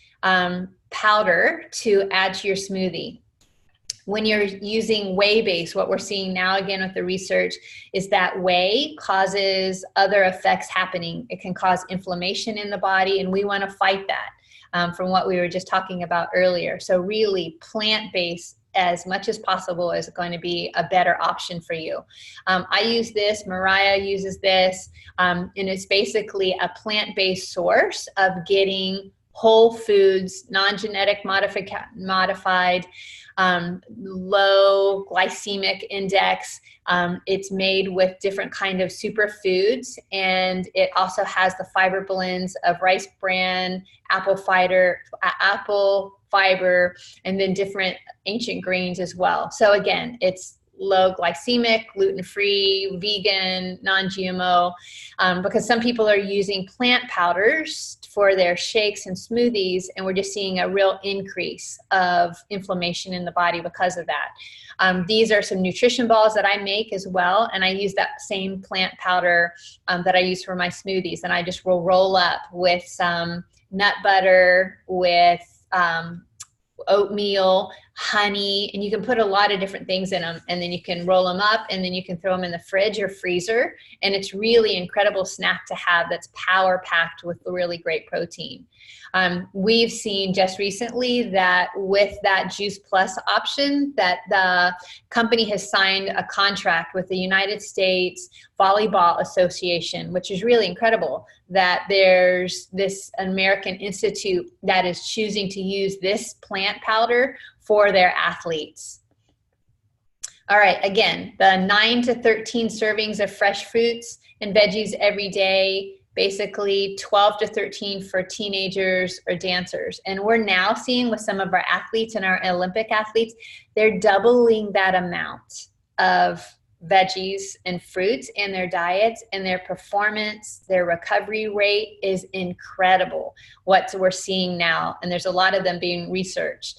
powder to add to your smoothie. When you're using whey-based, what we're seeing now again with the research is that whey causes other effects happening. It can cause inflammation in the body, and we want to fight that from what we were just talking about earlier. So really plant-based as much as possible is going to be a better option for you. I use this, Mariah uses this, and it's basically a plant-based source of getting whole foods, non-genetic modified, low glycemic index. It's made with different kind of superfoods, and it also has the fiber blends of rice bran, apple fiber, and then different ancient grains as well. So again, it's low glycemic, gluten-free, vegan, non-GMO, because some people are using plant powders for their shakes and smoothies, and we're just seeing a real increase of inflammation in the body because of that. These are some nutrition balls that I make as well, and I use that same plant powder that I use for my smoothies, and I just will roll up with some nut butter, with oatmeal, honey, and you can put a lot of different things in them, and then you can roll them up, and then you can throw them in the fridge or freezer, and it's really incredible snack to have that's power packed with really great protein. We've seen just recently that with that Juice Plus option, that the company has signed a contract with the United States Volleyball Association, which is really incredible, that there's this American Institute that is choosing to use this plant powder for their athletes. All right, again, the 9 to 13 servings of fresh fruits and veggies every day, basically 12 to 13 for teenagers or dancers. And we're now seeing with some of our athletes and our Olympic athletes, they're doubling that amount of veggies and fruits in their diets, and their performance, their recovery rate is incredible, what we're seeing now. And there's a lot of them being researched.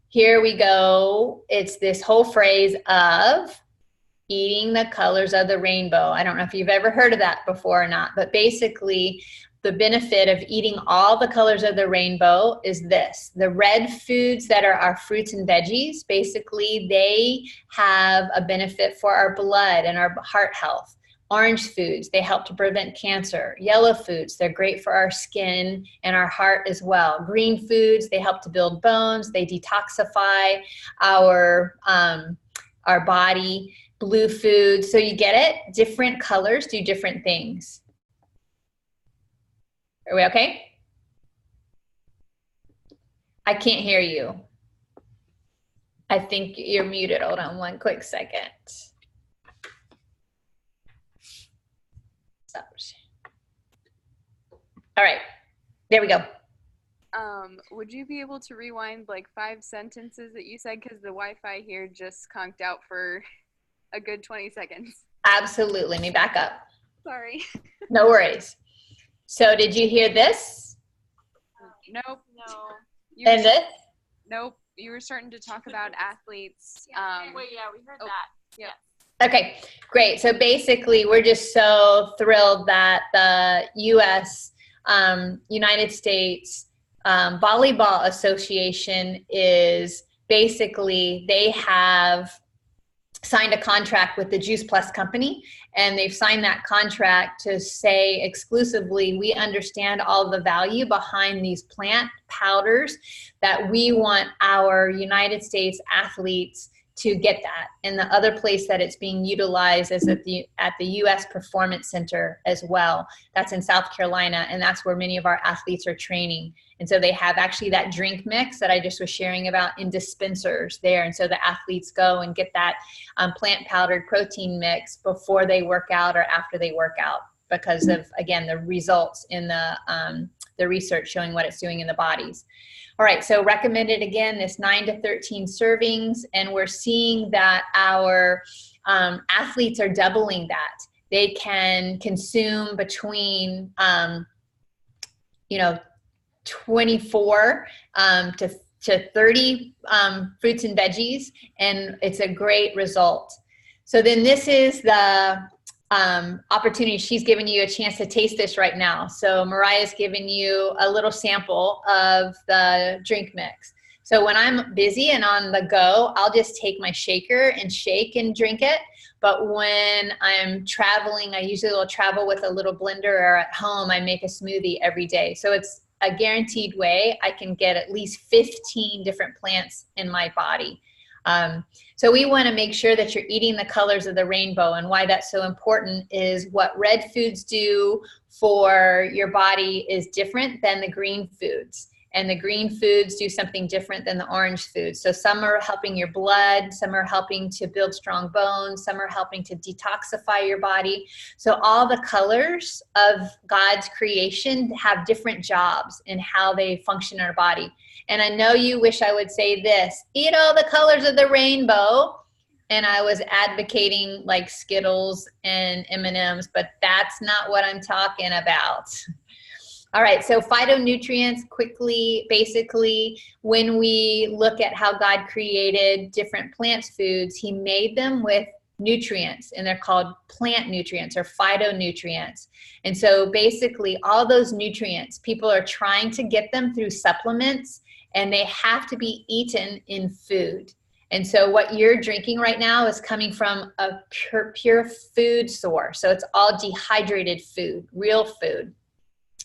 Here we go. It's this whole phrase of eating the colors of the rainbow. I don't know if you've ever heard of that before or not, but basically the benefit of eating all the colors of the rainbow is this. The red foods that are our fruits and veggies, basically they have a benefit for our blood and our heart health. Orange foods, they help to prevent cancer. Yellow foods, they're great for our skin and our heart as well. Green foods, they help to build bones. They detoxify our body. Blue foods, so you get it? Different colors do different things. Are we okay? I can't hear you. I think you're muted. Hold on one quick second. All right, there we go. Would you be able to rewind like 5 sentences that you said, because the Wi-Fi here just conked out for a good 20 seconds. Absolutely. Let me back up. Sorry. No worries. So did you hear this? Nope. No. And this? Nope. You were starting to talk about athletes. Wait, yeah, we heard that. Yeah. Okay, great. So basically, we're just so thrilled that the U.S. United States Volleyball Association is basically, they have signed a contract with the Juice Plus company, and they've signed that contract to say exclusively, we understand all the value behind these plant powders, that we want our United States athletes to get that. And the other place that it's being utilized is at the U.S. Performance Center as well. That's in South Carolina, and that's where many of our athletes are training. And so they have actually that drink mix that I just was sharing about in dispensers there. And so the athletes go and get that plant powdered protein mix before they work out or after they work out, because of, again, the results in the research showing what it's doing in the bodies. All right, so recommended again, this 9 to 13 servings, and we're seeing that our athletes are doubling that. They can consume between, 24 to 30 fruits and veggies, and it's a great result. So then this is the opportunity. She's giving you a chance to taste this right now. So Mariah's giving you a little sample of the drink mix. So when I'm busy and on the go, I'll just take my shaker and shake and drink it. But when I'm traveling, I usually will travel with a little blender, or at home, I make a smoothie every day. So it's a guaranteed way I can get at least 15 different plants in my body. So we want to make sure that you're eating the colors of the rainbow, and why that's so important is what red foods do for your body is different than the green foods. And the green foods do something different than the orange foods. So some are helping your blood, some are helping to build strong bones, some are helping to detoxify your body. So all the colors of God's creation have different jobs in how they function in our body. And I know you wish I would say this, eat all the colors of the rainbow. And I was advocating like Skittles and M&Ms, but that's not what I'm talking about. All right, so phytonutrients quickly, basically, when we look at how God created different plant foods, he made them with nutrients, and they're called plant nutrients or phytonutrients. And so basically all those nutrients, people are trying to get them through supplements and they have to be eaten in food. And so what you're drinking right now is coming from a pure food source. So it's all dehydrated food, real food.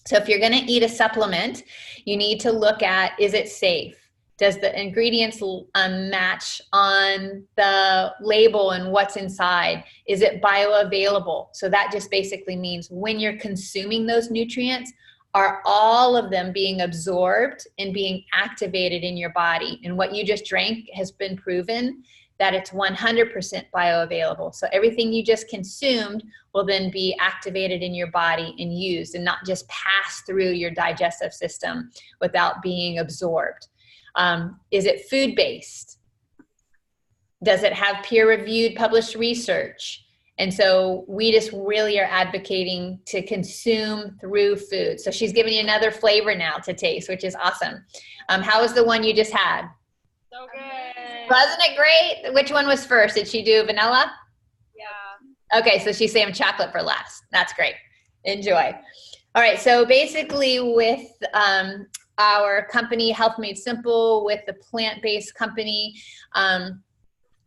So if you're going to eat a supplement, you need to look at, is it safe? Does the ingredients match on the label and what's inside? Is it bioavailable? So that just basically means when you're consuming those nutrients, are all of them being absorbed and being activated in your body? And what you just drank has been proven that it's 100% bioavailable. So everything you just consumed will then be activated in your body and used, and not just pass through your digestive system without being absorbed. Is it food-based? Does it have peer-reviewed published research? And so we just really are advocating to consume through food. So she's giving you another flavor now to taste, which is awesome. How was the one you just had? So good. Wasn't it great? Which one was first? Did she do vanilla? Yeah. Okay, so she's saving chocolate for last. That's great. Enjoy. All right, so basically with our company, Health Made Simple, with the plant-based company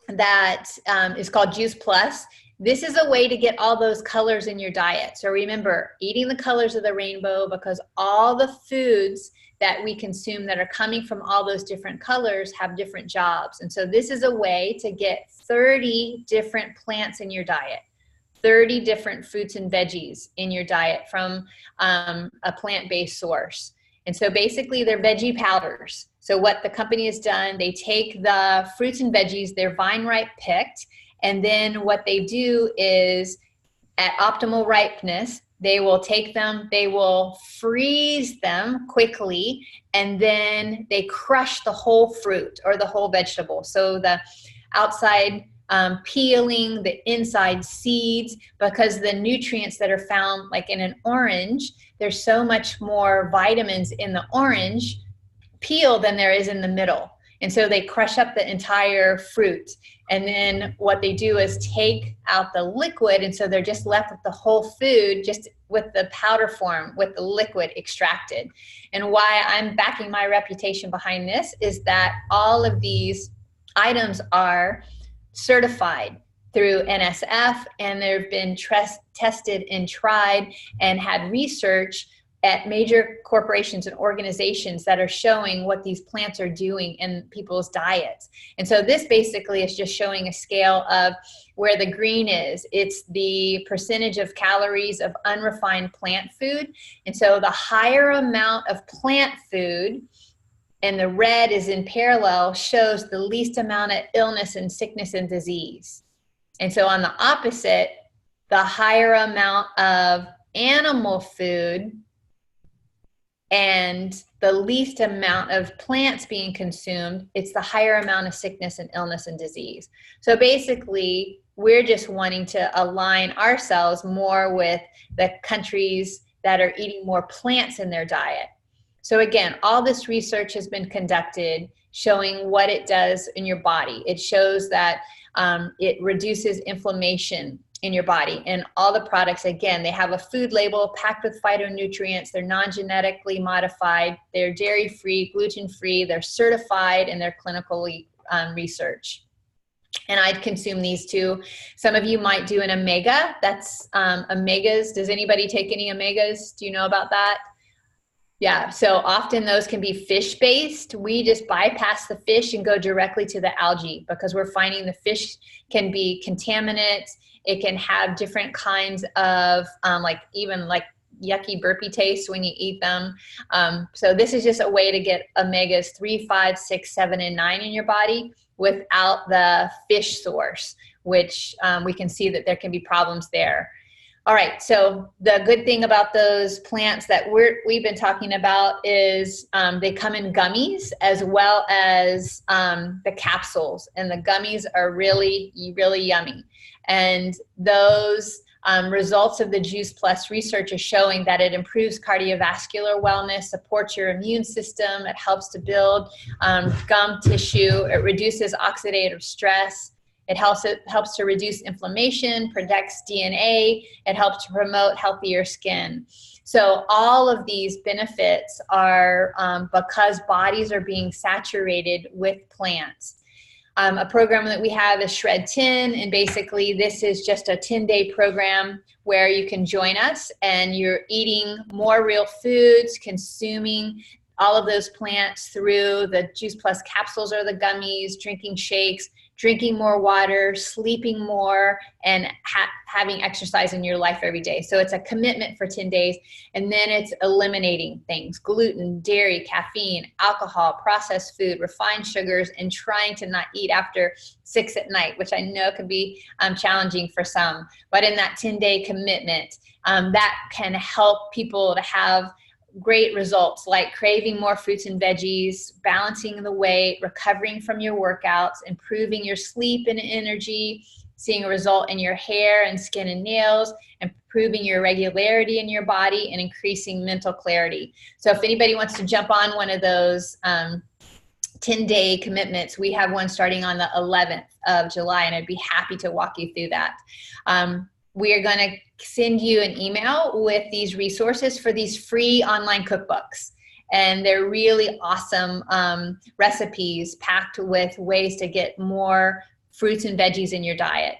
that is called Juice Plus, this is a way to get all those colors in your diet. So remember, eating the colors of the rainbow, because all the foods that we consume that are coming from all those different colors have different jobs. And so this is a way to get 30 different plants in your diet, 30 different fruits and veggies in your diet from a plant-based source. And so basically they're veggie powders. So what the company has done, they take the fruits and veggies, they're vine ripe picked, and then what they do is at optimal ripeness, they will take them, they will freeze them quickly, and then they crush the whole fruit or the whole vegetable. So the outside peeling, the inside seeds, because the nutrients that are found like in an orange, there's so much more vitamins in the orange peel than there is in the middle. And so they crush up the entire fruit. And then what they do is take out the liquid. And so they're just left with the whole food, just with the powder form, with the liquid extracted. And why I'm backing my reputation behind this is that all of these items are certified through NSF, and they've been tested and tried and had research at major corporations and organizations that are showing what these plants are doing in people's diets. And so this basically is just showing a scale of where the green is. It's the percentage of calories of unrefined plant food. And so the higher amount of plant food, and the red is in parallel, shows the least amount of illness and sickness and disease. And so on the opposite, the higher amount of animal food and the least amount of plants being consumed, it's the higher amount of sickness and illness and disease. So basically, we're just wanting to align ourselves more with the countries that are eating more plants in their diet. So again, all this research has been conducted showing what it does in your body. It shows that it reduces inflammation in your body. And all the products, again, they have a food label packed with phytonutrients. They're non-genetically modified. They're dairy-free, gluten-free. They're certified, and they're clinically researched. And I'd consume these too. Some of you might do an omega. That's omegas. Does anybody take any omegas? Do you know about that? Yeah, so often those can be fish-based. We just bypass the fish and go directly to the algae, because we're finding the fish can be contaminants. It can have different kinds of even yucky burpy taste when you eat them. So this is just a way to get omegas 3, 5, 6, 7, and 9 in your body without the fish source, which we can see that there can be problems there. All right, so the good thing about those plants that we've been talking about is they come in gummies as well as the capsules, and the gummies are really, really yummy. And those results of the Juice Plus research are showing that it improves cardiovascular wellness, supports your immune system, it helps to build gum tissue, it reduces oxidative stress, It helps to reduce inflammation, protects DNA. It helps to promote healthier skin. So all of these benefits are because bodies are being saturated with plants. A program that we have is Shred 10, and basically this is just a 10-day program where you can join us and you're eating more real foods, consuming all of those plants through the Juice Plus capsules or the gummies, drinking shakes, drinking more water, sleeping more, and having exercise in your life every day. So it's a commitment for 10 days. And then it's eliminating things: gluten, dairy, caffeine, alcohol, processed food, refined sugars, and trying to not eat after 6 at night, which I know can be challenging for some. But in that 10-day commitment, that can help people to have great results, like craving more fruits and veggies, balancing the weight, recovering from your workouts, improving your sleep and energy, seeing a result in your hair and skin and nails, improving your regularity in your body, and increasing mental clarity. So if anybody wants to jump on one of those 10-day commitments, we have one starting on the 11th of July, and I'd be happy to walk you through that. We are going to send you an email with these resources for these free online cookbooks. And they're really awesome recipes packed with ways to get more fruits and veggies in your diet.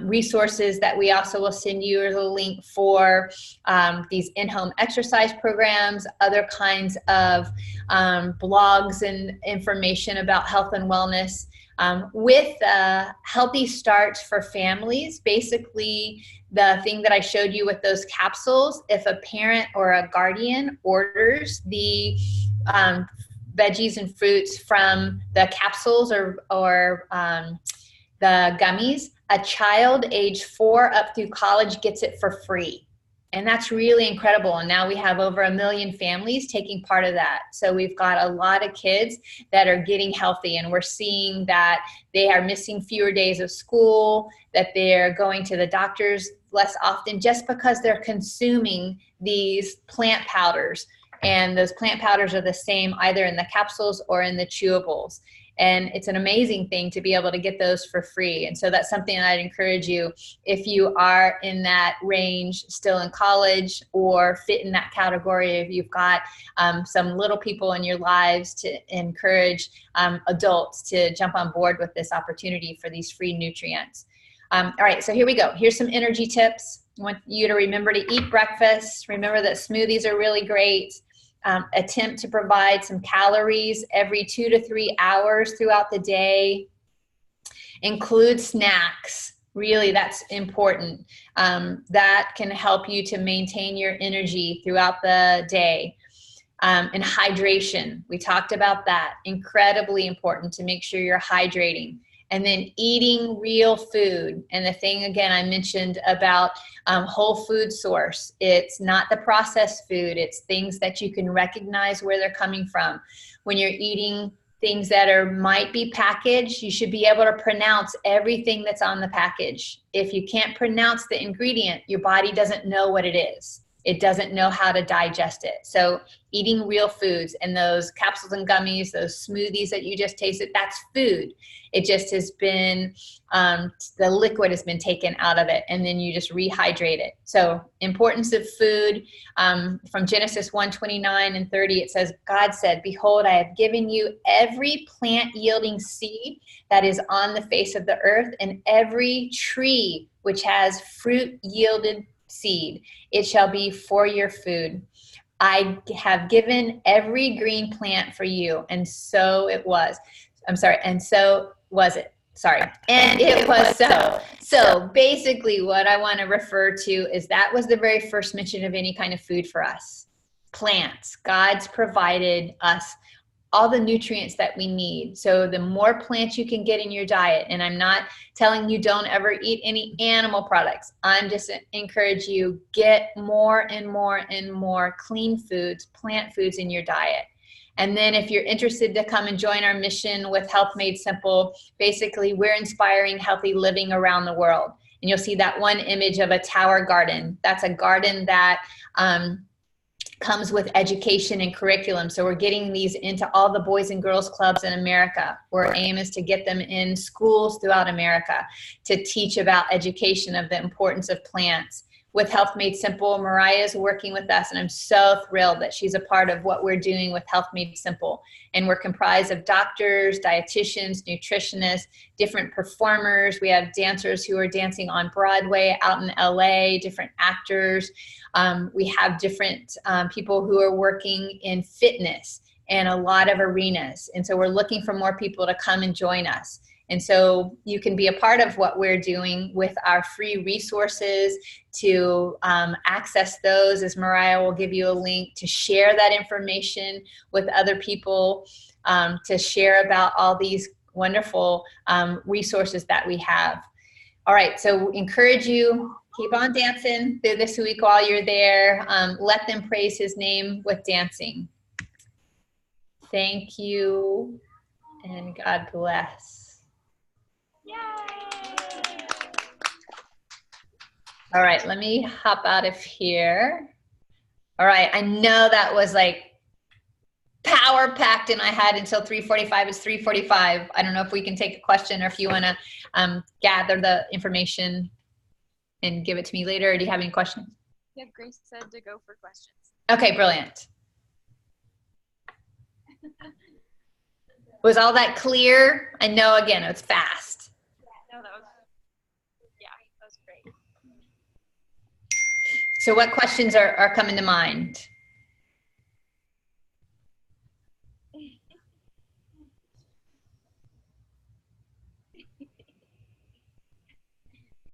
Resources that we also will send you is a link for these in-home exercise programs, other kinds of blogs and information about health and wellness. With healthy starts for families, basically the thing that I showed you with those capsules, if a parent or a guardian orders the veggies and fruits from the capsules or the gummies, a child age 4 up through college gets it for free. And that's really incredible. And now we have over 1 million families taking part of that. So we've got a lot of kids that are getting healthy, and we're seeing that they are missing fewer days of school, that they're going to the doctors less often just because they're consuming these plant powders. And those plant powders are the same either in the capsules or in the chewables. And it's an amazing thing to be able to get those for free. And so that's something I'd encourage you, if you are in that range, still in college, or fit in that category, if you've got some little people in your lives, to encourage adults to jump on board with this opportunity for these free nutrients. All right, so here we go. Here's some energy tips. I want you to remember to eat breakfast. Remember that smoothies are really great. Attempt to provide some calories every 2 to 3 hours throughout the day. Include snacks. Really, that's important. That can help you to maintain your energy throughout the day. And hydration. We talked about that. Incredibly important to make sure you're hydrating. And then eating real food. And the thing, again, I mentioned about whole food source. It's not the processed food. It's things that you can recognize where they're coming from. When you're eating things that might be packaged, you should be able to pronounce everything that's on the package. If you can't pronounce the ingredient, your body doesn't know what it is. It doesn't know how to digest it. So eating real foods, and those capsules and gummies, those smoothies that you just tasted, that's food. It just has been, the liquid has been taken out of it, and then you just rehydrate it. So importance of food, from Genesis 1:29 and 30, it says, God said, behold, I have given you every plant yielding seed that is on the face of the earth, and every tree which has fruit yielded seed. It shall be for your food. I have given every green plant for you. And so it was. I'm sorry. And so was it. Sorry. And it was so. So basically what I want to refer to is that was the very first mention of any kind of food for us. Plants. God's provided us all the nutrients that we need. So the more plants you can get in your diet, and I'm not telling you don't ever eat any animal products. I'm just encourage you, get more and more and more clean foods, plant foods in your diet. And then if you're interested to come and join our mission with Health Made Simple, basically we're inspiring healthy living around the world. And you'll see that one image of a tower garden. That's a garden that comes with education and curriculum. So we're getting these into all the Boys and Girls Clubs in America. Our aim is to get them in schools throughout America to teach about education of the importance of plants. With Health Made Simple, Mariah is working with us, and I'm so thrilled that she's a part of what we're doing with Health Made Simple. And we're comprised of doctors, dietitians, nutritionists, different performers. We have dancers who are dancing on Broadway out in LA, different actors. We have different people who are working in fitness and a lot of arenas. And so we're looking for more people to come and join us. And so you can be a part of what we're doing with our free resources. To access those, as Mariah will give you a link, to share that information with other people, to share about all these wonderful resources that we have. All right, so encourage you, keep on dancing through this week while you're there. Let them praise his name with dancing. Thank you, and God bless. Yay! All right, let me hop out of here. All right, I know that was like power packed and I had until 3:45. It's 3:45. I don't know if we can take a question or if you want to gather the information and give it to me later. Or do you have any questions? Yeah, Grace said to go for questions. Okay, brilliant. Was all that clear? I know, again, it's fast. Yeah, no, that was great. So what questions are coming to mind?